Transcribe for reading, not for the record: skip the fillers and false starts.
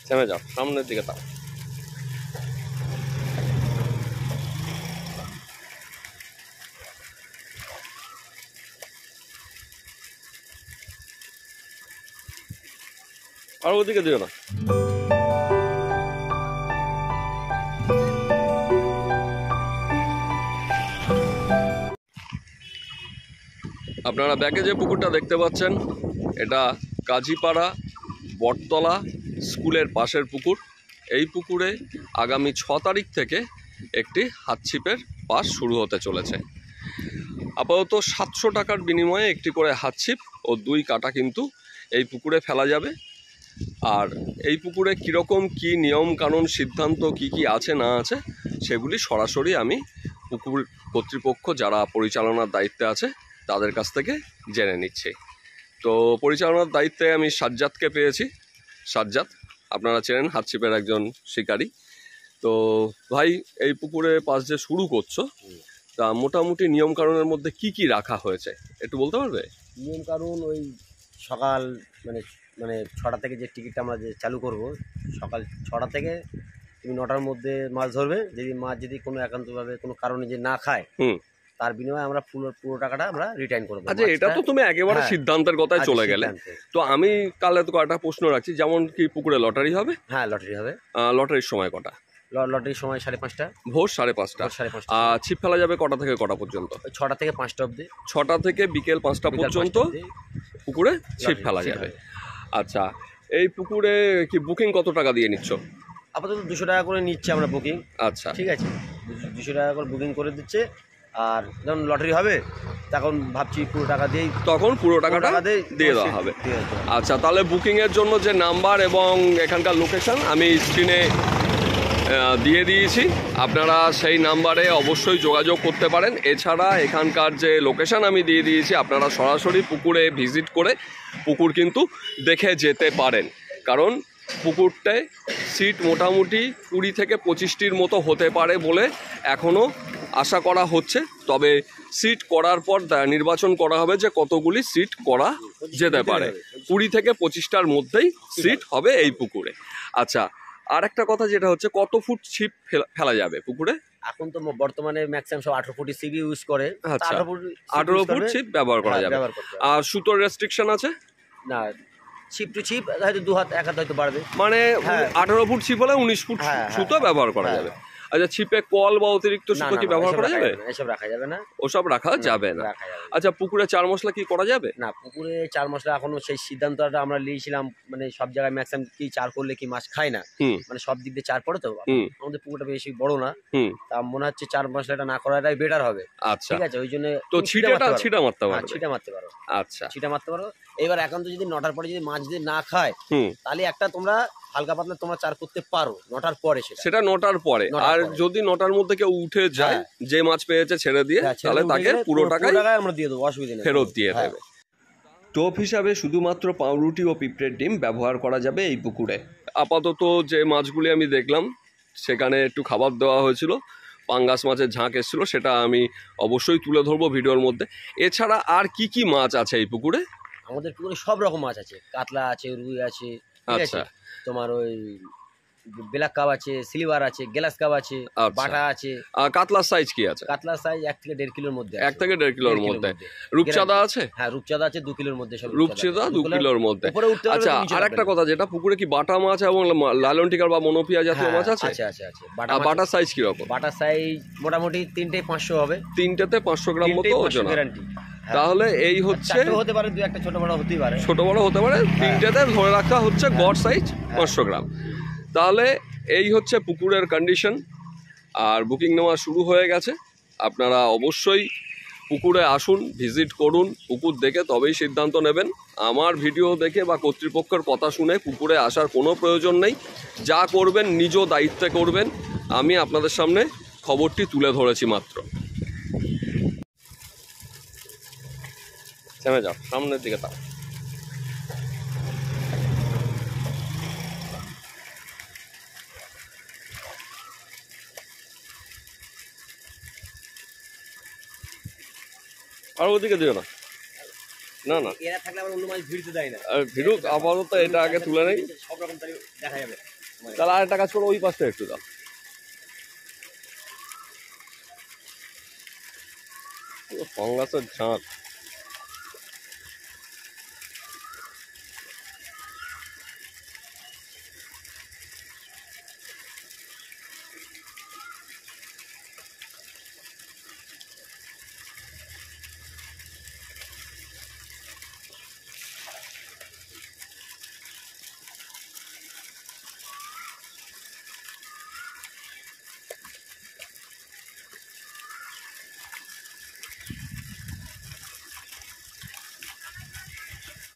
থেমে যাও, সামনের দিকে তাও। আর ওদিকে দিও না। আপনারা ব্যাকে যে পুকুরটা দেখতে পাচ্ছেন, এটা কাজীপাড়া বটতলা স্কুলের পাশের পুকুর। এই পুকুরে আগামী 6 তারিখ থেকে একটি হাতছিপের পাস শুরু হতে চলেছে। আপাতত 700 টাকার বিনিময়ে একটি করে হাতছিপ ও 2 কাটা কিন্তু এই পুকুরে ফেলা যাবে। আর এই পুকুরে কীরকম কী নিয়ম কানুন সিদ্ধান্ত কি আছে না আছে সেগুলি সরাসরি আমি পুকুর কর্তৃপক্ষ যারা পরিচালনার দায়িত্বে আছে তাদের কাছ থেকে জেনে নিচ্ছি। তো পরিচালনার দায়িত্বে আমি সাজ্জাদকে পেয়েছি। সাজ্জাদ, আপনারা চেনেন, হাতছিপের একজন শিকারী। তো ভাই, এই পুকুরে পাস যে শুরু করছো, তা মোটামুটি নিয়ম কানুনের মধ্যে কি রাখা হয়েছে একটু বলতে পারবে? নিয়ম কানুন ওই সকাল মানে 6টা থেকে যে টিকিটটা আমরা যে চালু করব, সকাল 6টা থেকে তুমি 9টার মধ্যে মাছ ধরবে। যদি মাছ কোনো একান্তভাবে কোনো কারণে যে না খায়, তার বিনিময়ে আমরা পুরো টাকাটা আমরা রিটার্ন করবো। আচ্ছা, এটা তো তুমি একেবারে সিদ্ধান্তের কথায় চলে গেলে। তো আমি কালে তো একটা প্রশ্ন রাখছি, যেমন কি পুকুরে লটারি হবে? হ্যাঁ, লটারি হবে। লটারির সময় কটা? লটারির সময় 5:30, ভোর 5:30। আর ছিপ ফেলা যাবে কটা থেকে কটা পর্যন্ত? 6টা থেকে 5টা অবধি। 6টা থেকে বিকেল 5টা পর্যন্ত পুকুরে ছিপ ফেলা যাবে। আচ্ছা, এই পুকুরে কি বুকিং কত টাকা দিয়ে নিচ্ছ? আপাতত 200 টাকা করে নিচ্ছে আমরা বুকিং। আচ্ছা, ঠিক আছে, 200 টাকা করে বুকিং করে দিচ্ছে। আর যখন লটারি হবে তখন ভাবছি পুরো টাকা দিয়েই, তখন পুরো টাকাটা দিয়ে দেওয়া হবে। আচ্ছা, তাহলে বুকিংয়ের জন্য যে নাম্বার এবং এখানকার লোকেশন আমি স্ক্রিনে দিয়ে দিয়েছি, আপনারা সেই নাম্বারে অবশ্যই যোগাযোগ করতে পারেন। এছাড়া এখানকার যে লোকেশন আমি দিয়ে দিয়েছি, আপনারা সরাসরি পুকুরে ভিজিট করে পুকুর কিন্তু দেখে যেতে পারেন। কারণ পুকুরটায় সিট মোটামুটি 20 থেকে 25টির মতো হতে পারে বলে এখনও আশা করা হচ্ছে। তবে সিট করার পর নির্বাচন করা হবে যে কতগুলি সিট করা যেতে পারে। 20 থেকে 25টার মধ্যেই সিট হবে এই পুকুরে। আচ্ছা, আর একটা কথা যেটা হচ্ছে, কত ফুট ছিপ ফেলা যাবে পুকুরে? এখন তো বর্তমানে ম্যাক্সিমাম সব 18 ফুট ছিপ ইউজ করে। 18 ফুট ছিপ ব্যবহার করা যাবে। আর সুতোর রেস্ট্রিকশন আছে না? ছিপ টু ছিপ হয়তো 2 হাত 1 হাত হয়তো বাড়বে। মানে 18 ফুট ছিপ হলে 19 ফুট সুতো ব্যবহার করা যাবে। আচ্ছা, ছিপে কল বা অতিরিক্ত সুতো কি ব্যবহার করা যাবে? এসব রাখা যাবে না। ওসব রাখা যাবে না। আচ্ছা, পুকুরে 4 মশলা কি করা যাবে? না, পুকুরে 4 মশলা এখনো সেই সিদ্ধান্তটা আমরা নিয়েছিলাম। মানে সব জায়গায় ম্যাক্সিমাম কি 4 করলে কি মাছ খায় না, মানে সব দিক দিয়ে 4 পড়ে। তো আমাদের পুকুরটা বেশি বড় না, তা মনে হচ্ছে 4 মশলাটা না করাটাই বেটার হবে। আচ্ছা, ঠিক আছে, ওই জন্য তো ছিটা মারতে পারো? ছিটা মারতে পারো। আচ্ছা, ছিটা মারতে পারো। এবার এখন তো যদি 9টার পরে যদি মাছ যদি না খায়, তাহলে একটা তোমরা হালকা পাতলা তোমরা 4 করতে পারো 9টার পরে। সেটা 9টার পরে। আর যদি 9টার মধ্যে কেউ উঠে যায়, যে মাছ পেয়েছে ছেড়ে দিয়ে, তাহলে তাকে পুরো টাকাই আমরা দিয়ে দেবো, অসুবিধা নেই, ফেরত দিয়ে দেবে। টোপ হিসাবে শুধুমাত্র পাউরুটি ও পিঁপড়ের ডিম ব্যবহার করা যাবে এই পুকুরে। আপাতত যে মাছগুলি আমি দেখলাম, সেখানে একটু খাবার দেওয়া হয়েছিল, পাঙ্গাস মাছের ঝাঁক এসেছিল, সেটা আমি অবশ্যই তুলে ধরবো ভিডিওর মধ্যে। এছাড়া আর কি মাছ আছে এই পুকুরে? আমাদের পুকুরে সব রকম মাছ আছে। কাতলা আছে, রুই আছে, আচ্ছা, তোমার ওই ব্ল্যাক কাপ আছে, সিলভার আছে, গ্লাস কাপ আছে, বাটা আছে। আর কাতলার সাইজ কি আছে? কাতলার সাইজ 1 থেকে 1.5 কিলোর মধ্যে। 1 থেকে 1.5 কিলোর মধ্যে। রূপচাঁদা আছে? হ্যাঁ, রূপচাঁদা আছে 2 কিলোর মধ্যে। সব রূপচাঁদা 2 কিলোর মধ্যে। আচ্ছা, আর একটা কথা, যেটা পুকুরে কি বাটা মাছ এবং লালন টিকার বা মনোপিয়া জাতীয় মাছ আছে? আছে। বাটার সাইজ কি রকম? বাটার সাইজ মোটামুটি 3টে 500 হবে। 3টেতে 500 গ্রাম মতো ওজন। গ্যারান্টি। তাহলে এই হচ্ছে, হতে পারে 2-1টা ছোট বড় হতেই পারে। ছোট বড় হতে পারে। 3টেতে ধরে রাখা হচ্ছে গড় সাইজ 500 গ্রাম। তাহলে এই হচ্ছে পুকুরের কন্ডিশন। আর বুকিং নেওয়া শুরু হয়ে গেছে। আপনারা অবশ্যই পুকুরে আসুন, ভিজিট করুন, পুকুর দেখে তবেই সিদ্ধান্ত নেবেন। আমার ভিডিও দেখে বা কর্তৃপক্ষের কথা শুনে পুকুরে আসার কোনো প্রয়োজন নেই। যা করবেন নিজ দায়িত্বে করবেন। আমি আপনাদের সামনে খবরটি তুলে ধরেছি মাত্র। থেমে যাও, সামনের দিকে তাও। আর ওদিকে দিও না। না না, এরা থাকলে আবার অন্য মাছ ভিড়তে দেয় না। ভিড়ুক, আপাতত এটা আগে তুলে নেই। সব রকম দেখা যাবে। তাহলে আরেকটা কাজ করো, ওই পাশটা একটু দাও। ফাঙ্গাসের ঝাঁক।